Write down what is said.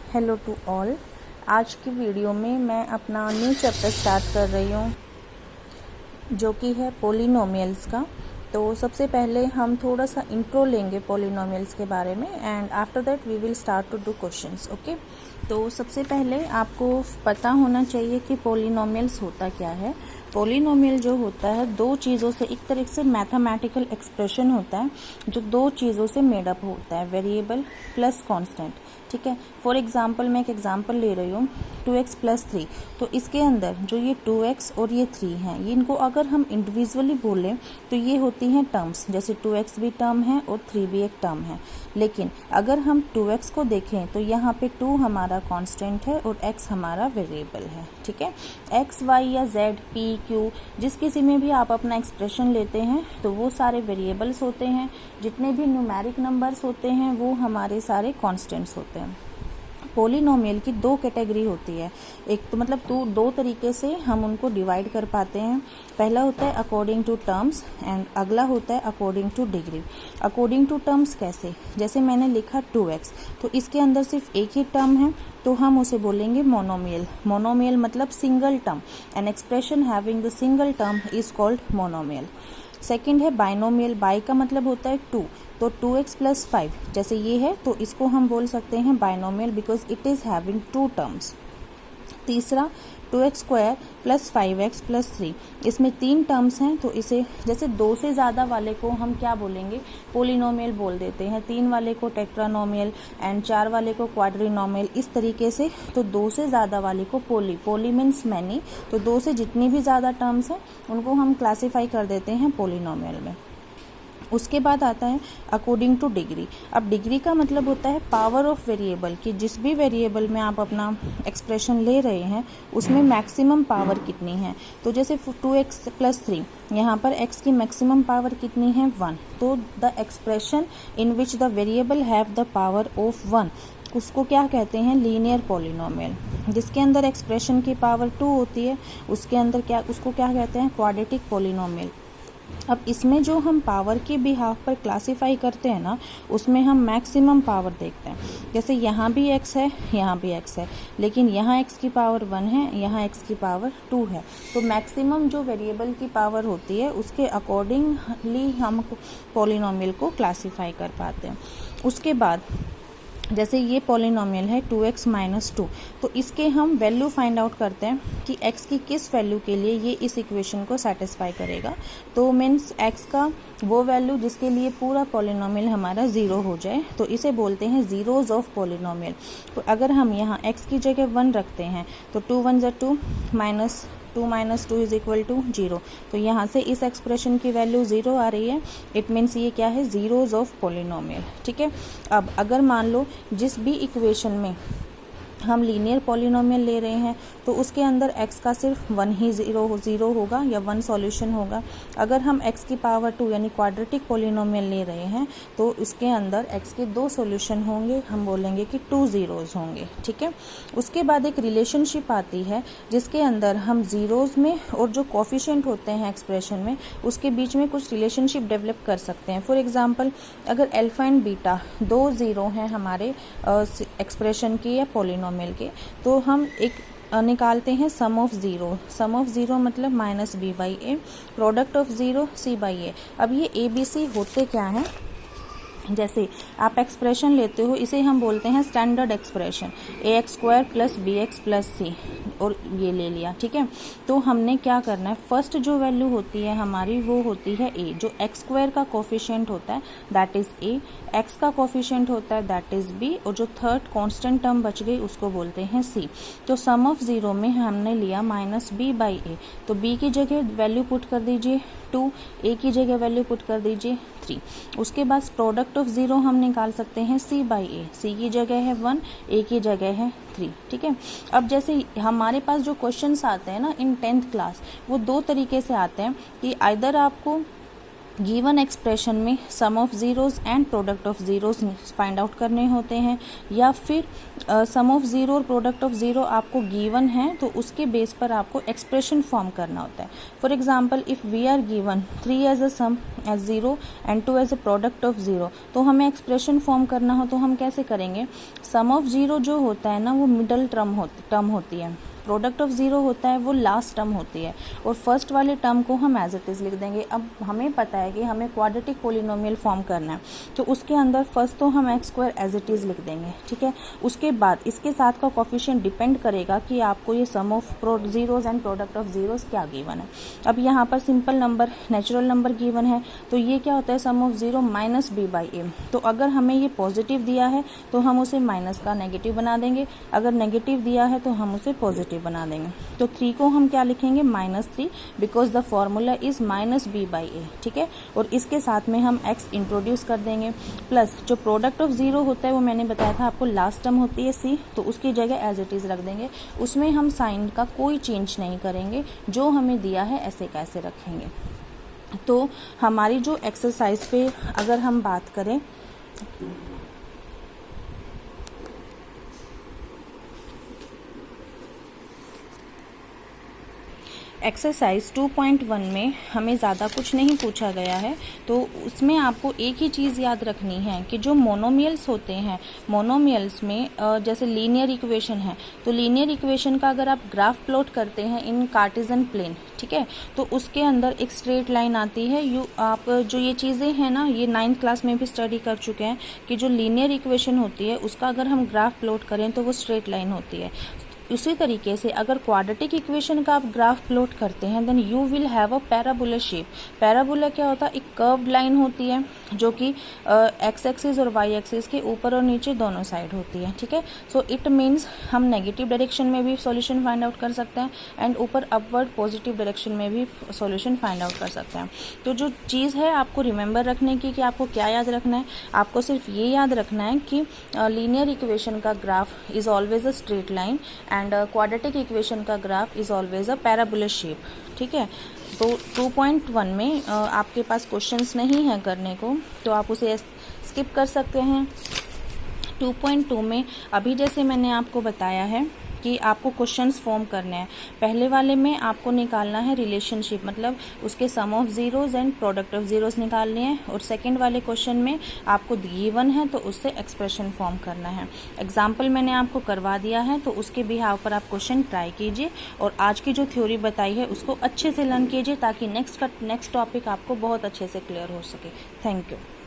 Hello to all. आज की video में मैं अपना न्यू चैप्टर स्टार्ट कर रही हूँ जो कि है पोलिनोमियल्स का। तो सबसे पहले हम थोड़ा सा इंट्रो लेंगे पोलिनोमियल्स के बारे में and after that we will start to do questions. Okay, तो सबसे पहले आपको पता होना चाहिए कि पोलिनोमियल्स होता क्या है। पोलिनोमियल जो होता है दो चीज़ों से, एक तरह से मैथमेटिकल एक्सप्रेशन होता है जो दो चीज़ों से मेड अप होता है, वेरिएबल प्लस कांस्टेंट। ठीक है, फॉर एग्जांपल मैं एक एग्जांपल ले रही हूँ 2x प्लस 3। तो इसके अंदर जो ये 2x और ये 3 हैं, ये इनको अगर हम इंडिविजुअली बोलें तो ये होती हैं टर्म्स, जैसे 2x भी टर्म है और 3 भी एक टर्म है। लेकिन अगर हम 2x को देखें तो यहाँ पे 2 हमारा कांस्टेंट है और x हमारा वेरिएबल है। ठीक है, x, y या z, p, q जिस किसी में भी आप अपना एक्सप्रेशन लेते हैं तो वो सारे वेरिएबल्स होते हैं। जितने भी न्यूमेरिक नंबर्स होते हैं वो हमारे सारे कांस्टेंट्स होते हैं। पोलिनोमियल की दो कैटेगरी होती है, एक तो मतलब दो तरीके से हम उनको डिवाइड कर पाते हैं। पहला होता है अकॉर्डिंग टू टर्म्स एंड अगला होता है according to degree. According to terms कैसे, जैसे मैंने लिखा 2x, तो इसके अंदर सिर्फ एक ही टर्म है तो हम उसे बोलेंगे मोनोमियल। मोनोमियल मतलब single term, an expression having the single term is called monomial. Second है बाइनोमियल, बाई का मतलब होता है 2, तो 2x प्लस 5 जैसे ये है तो इसको हम बोल सकते हैं binomial because it is having 2 terms. तीसरा 2x square plus 5x plus 3, इसमें 3 टर्म्स हैं तो इसे जैसे 2 से ज़्यादा वाले को हम क्या बोलेंगे, पोलिनोमियल बोल देते हैं, 3 वाले को टेट्रानोमियल एंड 4 वाले को क्वाड्रिनोमियल, इस तरीके से। तो 2 से ज़्यादा वाले को पोली मीन्स मैनी, तो 2 से जितनी भी ज़्यादा टर्म्स हैं उनको हम क्लासीफाई कर देते हैं पोलिनोमियल में। उसके बाद आता है अकॉर्डिंग टू डिग्री। अब डिग्री का मतलब होता है पावर ऑफ वेरिएबल, कि जिस भी वेरिएबल में आप अपना एक्सप्रेशन ले रहे हैं उसमें मैक्सिमम पावर कितनी है। तो जैसे 2x प्लस 3, यहाँ पर x की मैक्सिमम पावर कितनी है 1, तो the expression in which the variable have the power of 1 उसको क्या कहते हैं, लीनियर पोलिनोमियल। जिसके अंदर एक्सप्रेशन की पावर 2 होती है उसको क्या कहते हैं, क्वाड्रेटिक पोलिनोमियल। अब इसमें जो हम पावर के बिहाफ पर क्लासीफाई करते हैं ना, उसमें हम मैक्सिमम पावर देखते हैं। जैसे यहाँ भी x है, यहाँ भी x है, लेकिन यहाँ x की पावर 1 है, यहाँ x की पावर 2 है। तो मैक्सिमम जो वेरिएबल की पावर होती है उसके अकॉर्डिंगली हम पोलिनोमियल को क्लासीफाई कर पाते हैं। उसके बाद जैसे ये पोलिनोमियल है 2x माइनस 2, तो इसके हम वैल्यू फाइंड आउट करते हैं कि x की किस वैल्यू के लिए ये इस इक्वेशन को सेटिस्फाई करेगा। तो मीन्स x का वो वैल्यू जिसके लिए पूरा पोलिनोमियल हमारा 0 हो जाए, तो इसे बोलते हैं जीरोज ऑफ पोलिनोमियल। तो अगर हम यहाँ x की जगह 1 रखते हैं तो 2 1 ज़ा 2 minus 2 minus 2 is equal to 0, तो यहाँ से इस एक्सप्रेशन की वैल्यू 0 आ रही है। इट मीन्स ये क्या है, जीरोज ऑफ पोलिनोमियल। ठीक है, अब अगर मान लो जिस भी इक्वेशन में हम लीनियर पोलिनोमियल ले रहे हैं तो उसके अंदर x का सिर्फ 1 ही ज़ीरो होगा या 1 सॉल्यूशन होगा। अगर हम x की पावर 2 यानी क्वाड्रेटिक पोलिनोमियल ले रहे हैं तो उसके अंदर x के 2 सॉल्यूशन होंगे, हम बोलेंगे कि 2 ज़ीरोज़ होंगे। ठीक है, उसके बाद एक रिलेशनशिप आती है जिसके अंदर हम ज़ीरोज़ में और जो कोफिशिएंट होते हैं एक्सप्रेशन में उसके बीच में कुछ रिलेशनशिप डेवलप कर सकते हैं। फॉर एग्जाम्पल अगर अल्फा एंड बीटा 2 ज़ीरो हैं हमारे एक्सप्रेशन के या पोलिनोमियल के, तो हम एक निकालते हैं sum of zero. Sum of zero मतलब minus B by A, product of zero C by A. अब ये ए बी सी होते क्या हैं, जैसे आप एक्सप्रेशन लेते हो इसे हम बोलते हैं standard expression, ax square plus B X plus C, और ये ले लिया। ठीक है, तो हमने क्या करना है, फर्स्ट जो वैल्यू होती है हमारी वो होती है a, जो x स्क्वायर का कोफिशिएंट होता है दैट इज a, x का कोफिशिएंट होता है दैट इज b, और जो थर्ड कांस्टेंट टर्म बच गई उसको बोलते हैं c। तो सम ऑफ ज़ीरो में हमने लिया माइनस b बाई ए, तो b की जगह वैल्यू पुट कर दीजिए 2, a की जगह वैल्यू पुट कर दीजिए 3। उसके बाद प्रोडक्ट ऑफ ज़ीरो हम निकाल सकते हैं c बाई ए, c की जगह है 1, a की जगह है 3। ठीक है, अब जैसे हमारे पास जो क्वेश्चंस आते हैं ना इन 10th क्लास, वो दो तरीके से आते हैं कि आइदर आपको गिवन एक्सप्रेशन में sum of zeros and product of zeros find out करने होते हैं, या फिर सम ऑफ ज़ीरो और प्रोडक्ट ऑफ ज़ीरो आपको गिवन है तो उसके बेस पर आपको एक्सप्रेशन फॉर्म करना होता है। For example if we are given 3 as a sum as zero and 2 as a product of zero, तो हमें एक्सप्रेशन फॉर्म करना हो तो हम कैसे करेंगे? सम ऑफ ज़ीरो जो होता है ना वो मिडल टर्म होती है, प्रोडक्ट ऑफ ज़ीरो होता है वो लास्ट टर्म होती है, और फर्स्ट वाले टर्म को हम एज इट इज़ लिख देंगे। अब हमें पता है कि हमें क्वाड्रेटिक पोलिनोमियल फॉर्म करना है, तो उसके अंदर फर्स्ट तो हम x square as it is लिख देंगे, ठीक है। उसके बाद इसके साथ का कोफिशिएंट डिपेंड करेगा कि आपको ये sum of zeros and product of zeros क्या गिवन है। अब यहाँ पर simple number, natural number given है, तो ये क्या होता है? Sum of zero minus B by A. तो अगर हमें ये पॉजिटिव दिया है तो हम उसे माइनस का नेगेटिव बना देंगे, अगर नेगेटिव दिया है तो हम उसे पॉजिटिव बना देंगे। तो 3 को हम क्या लिखेंगे? -3, because the formula is -b by A, ठीक है। और इसके साथ में हम x इंट्रोड्यूस कर देंगे, प्लस जो प्रोडक्ट ऑफ ज़ीरो होता है वो मैंने बताया था आपको, लास्ट टर्म होती है c, तो उसकी जगह एज इट इज़ रख देंगे। उसमें हम साइन का कोई चेंज नहीं करेंगे, जो हमें दिया है ऐसे कैसे रखेंगे। तो हमारी जो एक्सरसाइज पे अगर हम बात करें, एक्सरसाइज 2.1 में हमें ज़्यादा कुछ नहीं पूछा गया है, तो उसमें आपको एक ही चीज़ याद रखनी है कि जो मोनोमियल्स होते हैं, मोनोमियल्स में जैसे लीनियर इक्वेशन है, तो लीनियर इक्वेशन का अगर आप ग्राफ प्लॉट करते हैं इन कार्टेशियन प्लेन, ठीक है, तो उसके अंदर एक स्ट्रेट लाइन आती है। आप जो ये चीज़ें हैं ना, ये 9th क्लास में भी स्टडी कर चुके हैं कि जो लीनियर इक्वेशन होती है उसका अगर हम ग्राफ प्लॉट करें तो वो स्ट्रेट लाइन होती है। उसी तरीके से अगर क्वाड्रेटिक इक्वेशन का आप ग्राफ प्लॉट करते हैं then you will have a parabola shape. Parabola क्या होता है? एक कर्व्ड लाइन होती है जो कि एक्स एक्सिस और वाई एक्सिस के ऊपर और नीचे दोनों साइड होती है, ठीक है। सो इट मीन्स हम नेगेटिव डायरेक्शन में भी सॉल्यूशन फाइंड आउट कर सकते हैं एंड ऊपर अपवर्ड पॉजिटिव डायरेक्शन में भी सॉल्यूशन फाइंड आउट कर सकते हैं। तो जो चीज़ है आपको रिमेंबर रखने की कि आपको क्या याद रखना है, आपको सिर्फ ये याद रखना है कि लीनियर इक्वेशन का graph is always a straight line and quadratic equation का graph is always a parabola shape, ठीक है। तो 2.1 में आपके पास क्वेश्चंस नहीं है करने को, तो आप उसे स्किप कर सकते हैं। 2.2 में अभी जैसे मैंने आपको बताया है कि आपको क्वेश्चंस फॉर्म करने हैं। पहले वाले में आपको निकालना है रिलेशनशिप, मतलब उसके sum of zeros and product of zeros निकालने हैं, और सेकंड वाले क्वेश्चन में आपको गिवन है तो उससे एक्सप्रेशन फॉर्म करना है। एग्जाम्पल मैंने आपको करवा दिया है, तो उसके बिहाव पर आप क्वेश्चन ट्राई कीजिए और आज की जो थ्योरी बताई है उसको अच्छे से लर्न कीजिए ताकि नेक्स्ट टॉपिक आपको बहुत अच्छे से क्लियर हो सके। Thank you.